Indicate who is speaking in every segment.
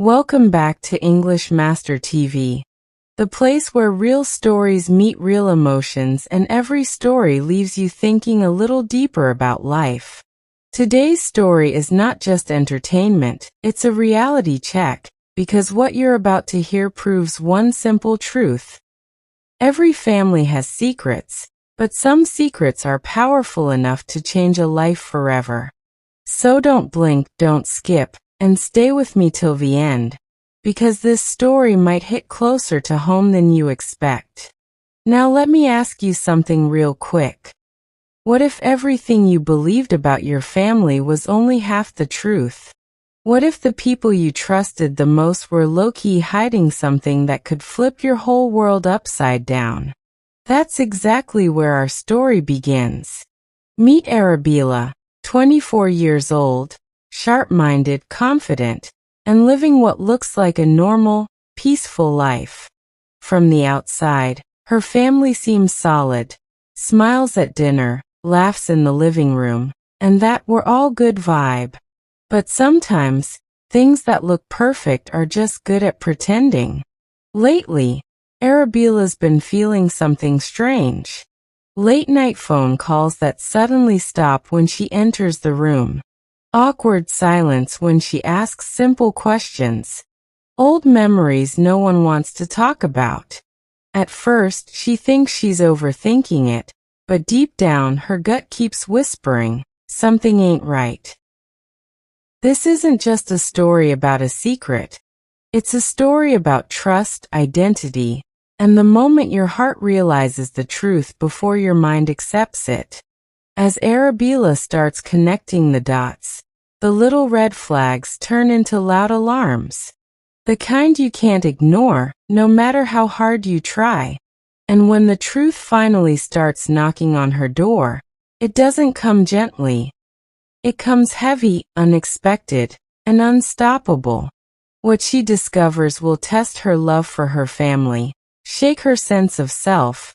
Speaker 1: Welcome back to English MasterTv, the place where real stories meet real emotions and every story leaves you thinking a little deeper about life. Today's story is not just entertainment, it's a reality check, because what you're about to hear proves one simple truth. Every family has secrets, but some secrets are powerful enough to change a life forever. So don't blink, don't skip, and stay with me till the end, because this story might hit closer to home than you expect. Now let me ask you something real quick. What if everything you believed about your family was only half the truth? What if the people you trusted the most were low-key hiding something that could flip your whole world upside down? That's exactly where our story begins. Meet Arabella, 24 years old, sharp-minded, confident, and living what looks like a normal, peaceful life. From the outside, her family seems solid, smiles at dinner, laughs in the living room, and that we're all good vibe. But sometimes, things that look perfect are just good at pretending. Lately, Arabella's been feeling something strange. Late-night phone calls that suddenly stop when she enters the room. Awkward silence when she asks simple questions. Old memories no one wants to talk about. At first, she thinks she's overthinking it, but deep down her gut keeps whispering, something ain't right. This isn't just a story about a secret. It's a story about trust, identity, and the moment your heart realizes the truth before your mind accepts it. As Arabella starts connecting the dots, the little red flags turn into loud alarms. The kind you can't ignore, no matter how hard you try. And when the truth finally starts knocking on her door, it doesn't come gently. It comes heavy, unexpected, and unstoppable. What she discovers will test her love for her family, shake her sense of self,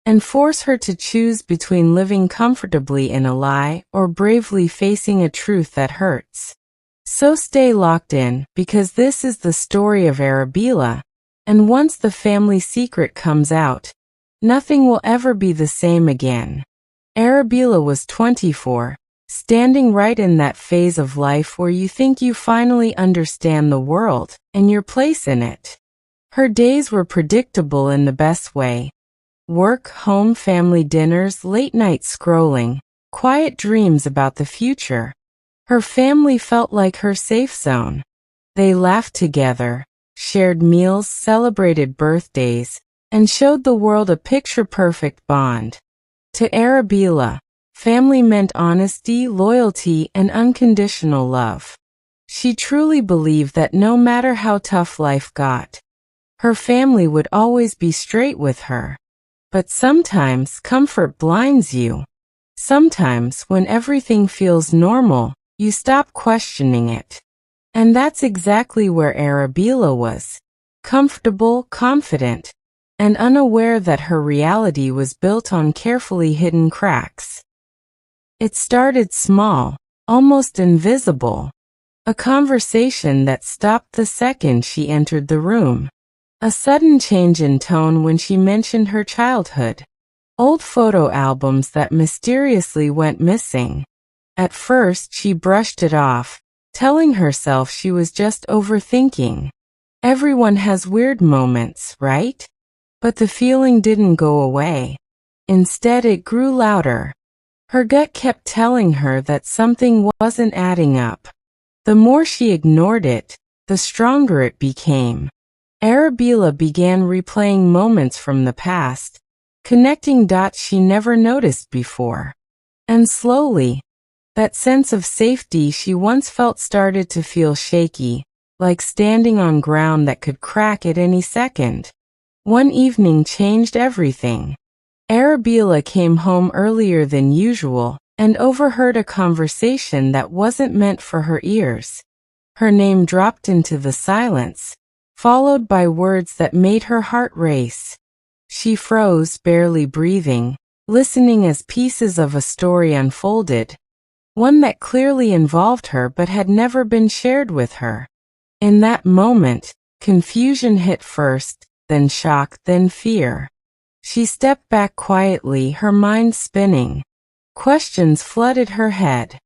Speaker 1: and force her to choose between living comfortably in a lie or bravely facing a truth that hurts. So stay locked in, because this is the story of Arabella, and once the family secret comes out, nothing will ever be the same again. Arabella was 24, standing right in that phase of life where you think you finally understand the world and your place in it. Her days were predictable in the best way. Work, home, family dinners, late-night scrolling, quiet dreams about the future. Her family felt like her safe zone. They laughed together, shared meals, celebrated birthdays, and showed the world a picture-perfect bond. To Arabella, family meant honesty, loyalty, and unconditional love. She truly believed that no matter how tough life got, her family would always be straight with her. But sometimes comfort blinds you. Sometimes when everything feels normal, you stop questioning it. And that's exactly where Arabella was. Comfortable, confident, and unaware that her reality was built on carefully hidden cracks. It started small, almost invisible. A conversation that stopped the second she entered the room. A sudden change in tone when she mentioned her childhood. Old photo albums that mysteriously went missing. At first, she brushed it off, telling herself she was just overthinking. Everyone has weird moments, right? But the feeling didn't go away. Instead, it grew louder. Her gut kept telling her that something wasn't adding up. The more she ignored it, the stronger it became. Arabella began replaying moments from the past, connecting dots she never noticed before. And slowly, that sense of safety she once felt started to feel shaky, like standing on ground that could crack at any second. One evening changed everything. Arabella came home earlier than usual and overheard a conversation that wasn't meant for her ears. Her name dropped into the silence, followed by words that made her heart race. She froze, barely breathing, listening as pieces of a story unfolded, one that clearly involved her but had never been shared with her. In that moment, confusion hit first, then shock, then fear. She stepped back quietly, her mind spinning. Questions flooded her head.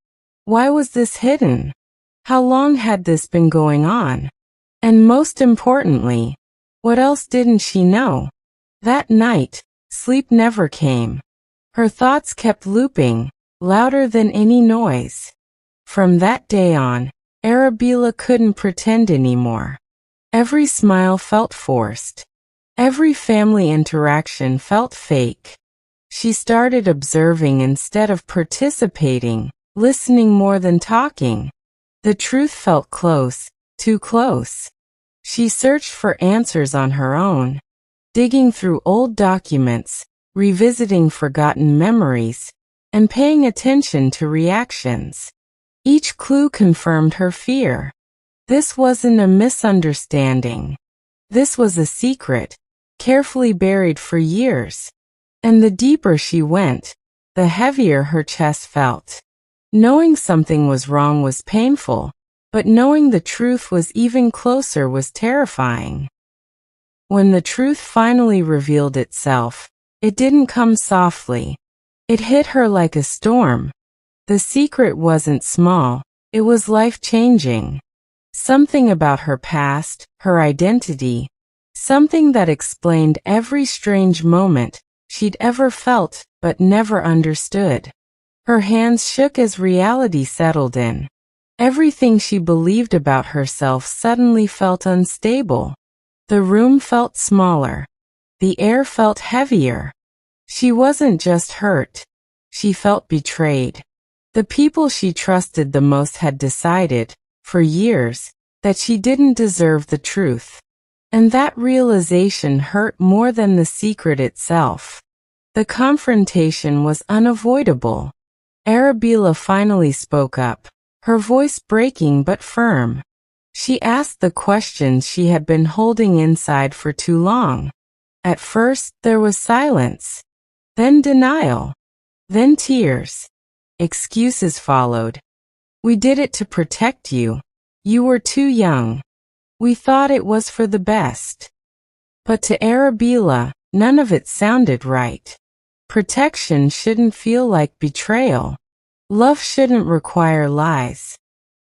Speaker 1: Why was this hidden? How long had this been going on? And most importantly, what else didn't she know? That night, sleep never came. Her thoughts kept looping, louder than any noise. From that day on, Arabella couldn't pretend anymore. Every smile felt forced. Every family interaction felt fake. She started observing instead of participating, listening more than talking. The truth felt close, too close. She searched for answers on her own, digging through old documents, revisiting forgotten memories, and paying attention to reactions. Each clue confirmed her fear. This wasn't a misunderstanding. This was a secret, carefully buried for years. And the deeper she went, the heavier her chest felt. Knowing something was wrong was painful, but knowing the truth was even closer was terrifying. When the truth finally revealed itself, it didn't come softly. It hit her like a storm. The secret wasn't small, it was life-changing. Something about her past, her identity, something that explained every strange moment she'd ever felt but never understood. Her hands shook as reality settled in. Everything she believed about herself suddenly felt unstable. The room felt smaller. The air felt heavier. She wasn't just hurt. She felt betrayed. The people she trusted the most had decided, for years, that she didn't deserve the truth. And that realization hurt more than the secret itself. The confrontation was unavoidable. Arabella finally spoke up, her voice breaking but firm. She asked the questions she had been holding inside for too long. At first, there was silence. Then denial. Then tears. Excuses followed. We did it to protect you. You were too young. We thought it was for the best. But to Arabella, none of it sounded right. Protection shouldn't feel like betrayal. Love shouldn't require lies.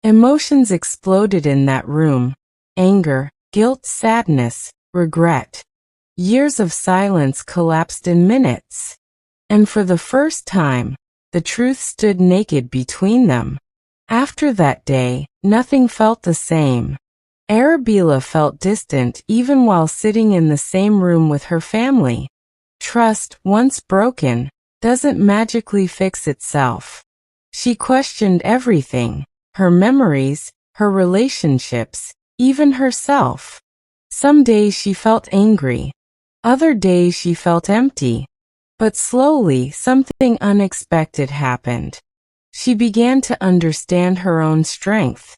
Speaker 1: Emotions exploded in that room. Anger, guilt, sadness, regret. Years of silence collapsed in minutes. And for the first time, the truth stood naked between them. After that day, nothing felt the same. Arabella felt distant even while sitting in the same room with her family. Trust, once broken, doesn't magically fix itself. She questioned everything, her memories, her relationships, even herself. Some days she felt angry. Other days she felt empty. But slowly, something unexpected happened. She began to understand her own strength.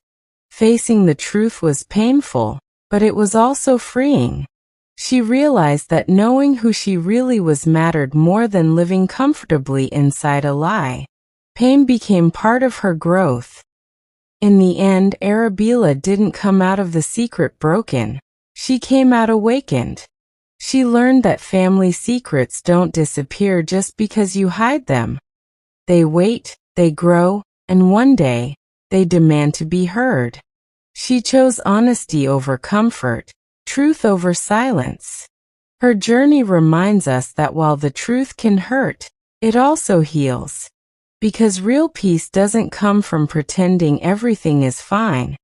Speaker 1: Facing the truth was painful, but it was also freeing. She realized that knowing who she really was mattered more than living comfortably inside a lie. Pain became part of her growth. In the end, Arabella didn't come out of the secret broken. She came out awakened. She learned that family secrets don't disappear just because you hide them. They wait, they grow, and one day, they demand to be heard. She chose honesty over comfort, truth over silence. Her journey reminds us that while the truth can hurt, it also heals. Because real peace doesn't come from pretending everything is fine.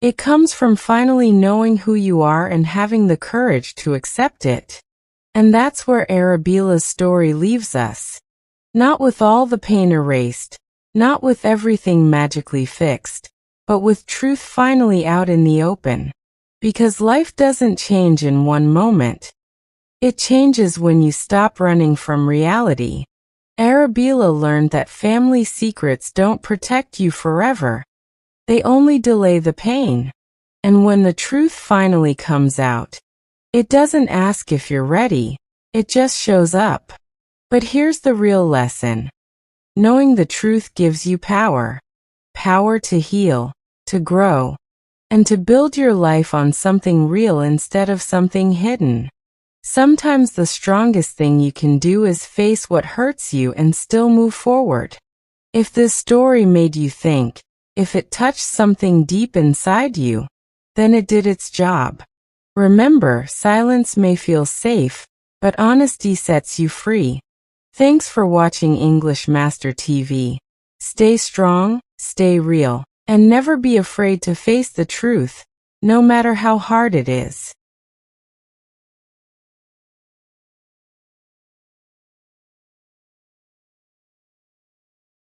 Speaker 1: It comes from finally knowing who you are and having the courage to accept it. And that's where Arabella's story leaves us. Not with all the pain erased, not with everything magically fixed, but with truth finally out in the open. Because life doesn't change in one moment. It changes when you stop running from reality. Arabella learned that family secrets don't protect you forever. They only delay the pain. And when the truth finally comes out, it doesn't ask if you're ready, it just shows up. But here's the real lesson. Knowing the truth gives you power. Power to heal, to grow, and to build your life on something real instead of something hidden. Sometimes the strongest thing you can do is face what hurts you and still move forward. If this story made you think, if it touched something deep inside you, then it did its job. Remember, silence may feel safe, but honesty sets you free. Thanks for watching English Master TV. Stay strong, stay real, and never be afraid to face the truth, no matter how hard it is.